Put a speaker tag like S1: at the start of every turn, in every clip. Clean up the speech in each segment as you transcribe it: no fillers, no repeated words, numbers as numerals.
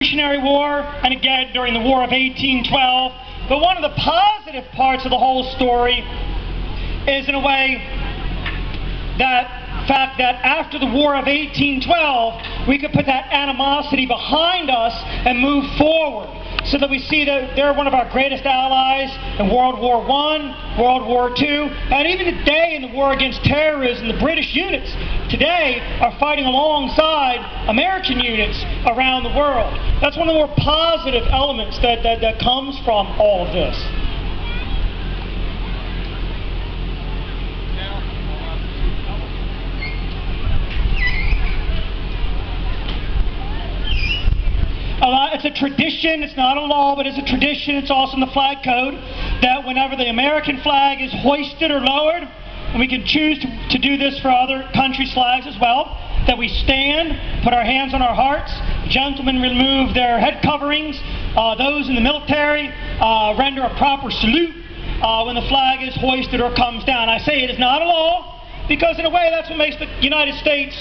S1: Revolutionary War, and again during the War of 1812. But one of the positive parts of the whole story is, in a way, that fact that after the War of 1812, we could put that animosity behind us and move forward, so that we see that they're one of our greatest allies in World War I, World War II, and even today in the war against terrorism, the British units today are fighting alongside American units around the world. That's one of the more positive elements that comes from all of this. It's a tradition, it's not a law, but it's a tradition, it's also in the flag code, that whenever the American flag is hoisted or lowered, and we can choose to do this for other countries' flags as well, that we stand, put our hands on our hearts, gentlemen remove their head coverings, those in the military render a proper salute when the flag is hoisted or comes down. I say it is not a law, because in a way that's what makes the United States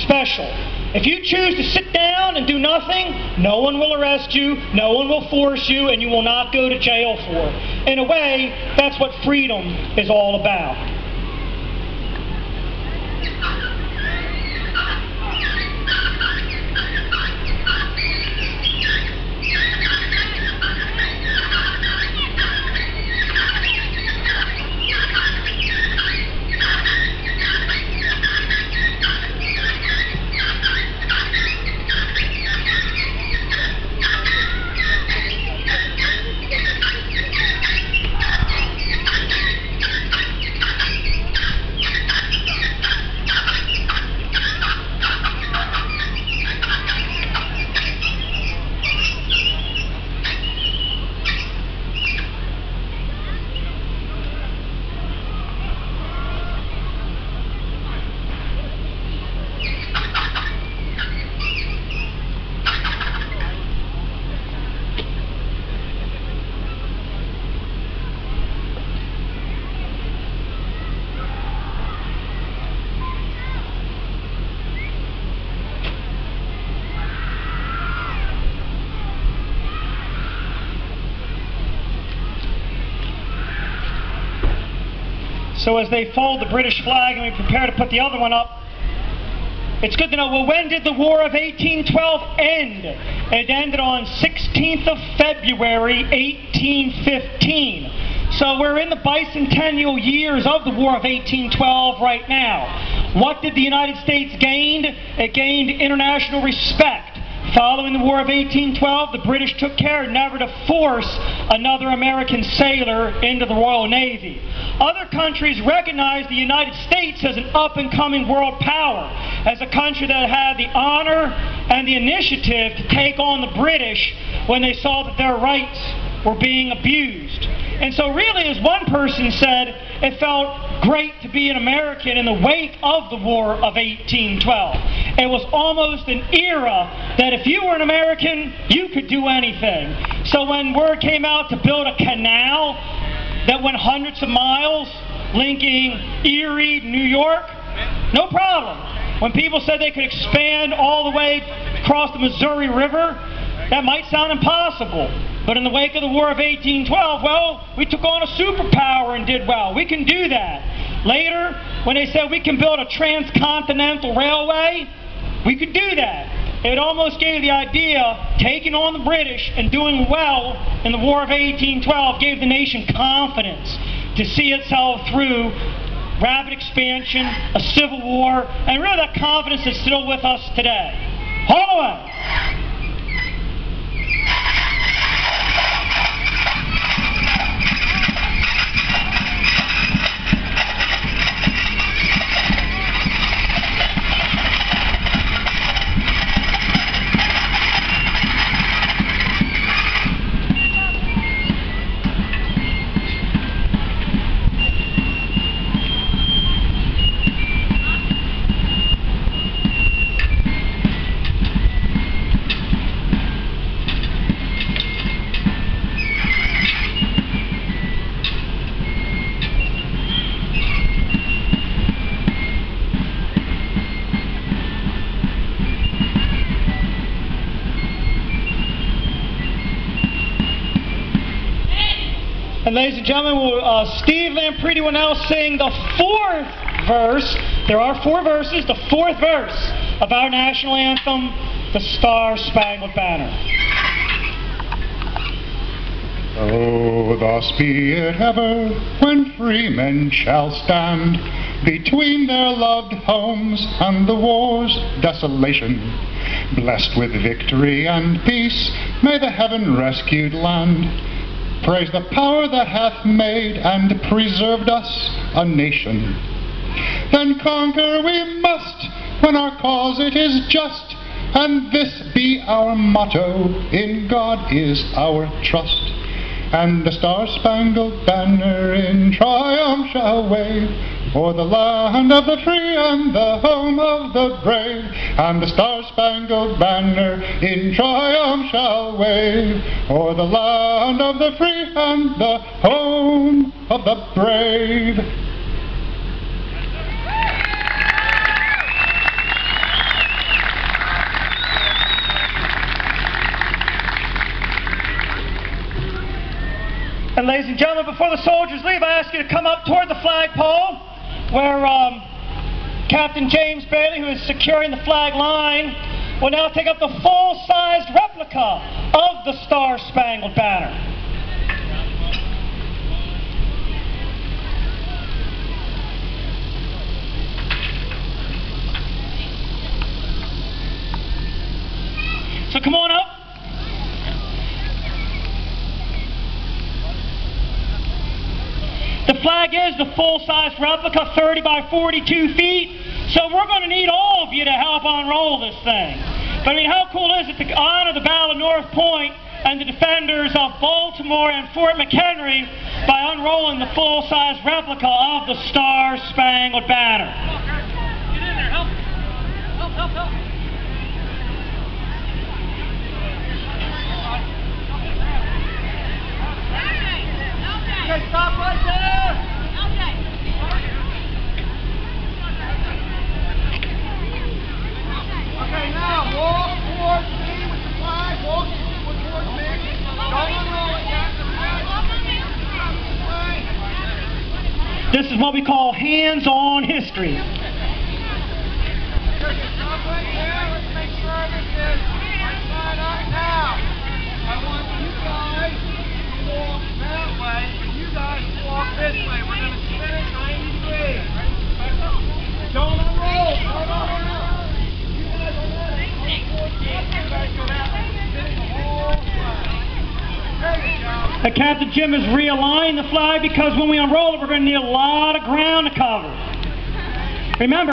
S1: special. If you choose to sit down and do nothing, no one will arrest you, no one will force you, and you will not go to jail for it. In a way, that's what freedom is all about. So as they fold the British flag and we prepare to put the other one up, it's good to know, well, when did the War of 1812 end? It ended on 16th of February, 1815. So we're in the bicentennial years of the War of 1812 right now. What did the United States gain? It gained international respect. Following the War of 1812, the British took care never to force another American sailor into the Royal Navy. Other countries recognized the United States as an up-and-coming world power, as a country that had the honor and the initiative to take on the British when they saw that their rights were being abused. And so really, as one person said, it felt great to be an American in the wake of the War of 1812. It was almost an era that if you were an American, you could do anything. So when word came out to build a canal that went hundreds of miles, linking Erie, New York, no problem. When people said they could expand all the way across the Missouri River, that might sound impossible. But in the wake of the War of 1812, well, we took on a superpower and did well. We can do that. Later, when they said we can build a transcontinental railway, we could do that. It almost gave the idea, taking on the British and doing well in the War of 1812, gave the nation confidence to see itself through rapid expansion, a civil war, and really that confidence is still with us today. Hold on. And ladies and gentlemen, Steve Lampredi will now sing the fourth verse. There are 4 verses. The fourth verse of our national anthem, the Stars Spangled Banner.
S2: Oh, thus be it ever, when free men shall stand between their loved homes and the war's desolation. Blessed with victory and peace, may the heaven-rescued land praise the power that hath made and preserved us a nation. Then conquer we must, when our cause it is just, and this be our motto, in God is our trust. And the Star-Spangled Banner in triumph shall wave o'er the land of the free and the home of the brave. And the Star-Spangled Banner in triumph shall wave o'er the land of the free and the home of the brave.
S1: And ladies and gentlemen, before the soldiers leave, I ask you to come up toward the flagpole where Captain James Bailey, who is securing the flag line, will now take up the full-sized replica of the Star-Spangled Banner. So come on up. The flag is the full-size replica, 30 by 42 feet, so we're going to need all of you to help unroll this thing. But I mean, how cool is it to honor the Battle of North Point and the defenders of Baltimore and Fort McHenry by unrolling the full-size replica of the Star-Spangled Banner?
S3: Get in there, help! Help! Okay, stop right there! Okay. Okay, now walk towards me with the flag. Walk towards me. Don't unroll it yet.
S1: This is what we call hands-on history.
S3: Okay, stop right there. Let's make sure this is right side up now. I want you guys to walk that way. Walk this way. We're going to spin it 90 degrees. Don't unroll. Don't unroll. You guys are ready.
S1: The Captain Jim has realigned the flag because when we unroll it, we're going to need a lot of ground to cover. Remember,